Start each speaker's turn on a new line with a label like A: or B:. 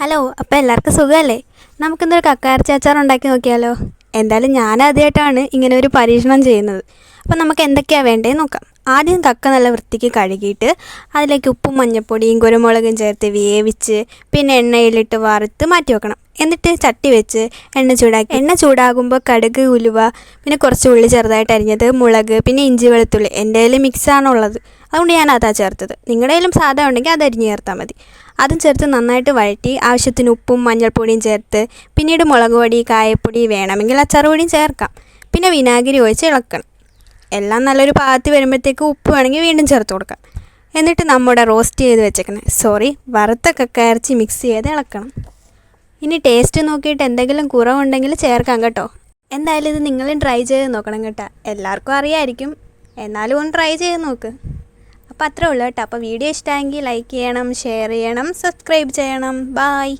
A: Hello, അപ്പോൾ എല്ലാവർക്കും സുഖമല്ലേ? നമുക്കിന്നൊരു കക്കയിറച്ചി അച്ചാർ ഉണ്ടാക്കി നോക്കിയാലോ? എന്തായാലും ഞാൻ ആദ്യമായിട്ടാണ് ഇങ്ങനെ ഒരു പരീക്ഷണം ചെയ്യുന്നത്. അപ്പോൾ നമുക്ക് എന്തൊക്കെയാണ് വേണ്ടതെന്ന് നോക്കാം. ആദ്യം കക്ക നല്ല വൃത്തിക്ക് കഴുകിയിട്ട് അതിലേക്ക് ഉപ്പും മഞ്ഞൾപ്പൊടിയും കുരുമുളകും ചേർത്ത് വേവിച്ച് പിന്നെ എണ്ണയിലിട്ട് വറുത്ത് മാറ്റി വെക്കണം. എന്നിട്ട് ചട്ടി വെച്ച് എണ്ണ ചൂടാകുമ്പോൾ കടുക്, ഉലുവ, പിന്നെ കുറച്ച് ഉള്ളി ചെറുതായിട്ട് അരിഞ്ഞത്, മുളക്, പിന്നെ ഇഞ്ചി വെളുത്തുള്ളി. എൻ്റെ കയ്യിൽ മിക്സാണുള്ളത്, അതുകൊണ്ട് ഞാൻ അതാ ചേർത്തത്. നിങ്ങളുടെ കയ്യിലും സാധാ ഉണ്ടെങ്കിൽ അത് അരിഞ്ഞ് ചേർത്താൽ മതി. അതും ചേർത്ത് നന്നായിട്ട് വഴറ്റി ആവശ്യത്തിന് ഉപ്പും മഞ്ഞൾപ്പൊടിയും ചേർത്ത് പിന്നീട് മുളക് പൊടി, കായപ്പൊടി, വേണമെങ്കിൽ അച്ചാർ പൊടിയും ചേർക്കാം. പിന്നെ വിനാഗിരി ഒഴിച്ച് ഇളക്കണം. എല്ലാം നല്ലൊരു പാകത്തിൽ വരുമ്പോഴത്തേക്ക് ഉപ്പ് വേണമെങ്കിൽ വീണ്ടും ചേർത്ത് കൊടുക്കാം. എന്നിട്ട് നമ്മുടെ റോസ്റ്റ് ചെയ്ത് വറുത്ത കക്കയിറച്ചി മിക്സ് ചെയ്ത് ഇളക്കണം. ഇനി ടേസ്റ്റ് നോക്കിയിട്ട് എന്തെങ്കിലും കുറവുണ്ടെങ്കിൽ ചേർക്കാം കേട്ടോ. എന്തായാലും ഇത് നിങ്ങളും ട്രൈ ചെയ്ത് നോക്കണം കേട്ടോ. എല്ലാവർക്കും അറിയാമായിരിക്കും, എന്നാലും ഒന്ന് ട്രൈ ചെയ്ത് നോക്ക്. അപ്പോൾ അത്രേ ഉള്ളൂ കേട്ടോ. അപ്പോൾ വീഡിയോ ഇഷ്ടമായെങ്കിൽ ലൈക്ക് ചെയ്യണം, ഷെയർ ചെയ്യണം, സബ്സ്ക്രൈബ് ചെയ്യണം. ബായ്.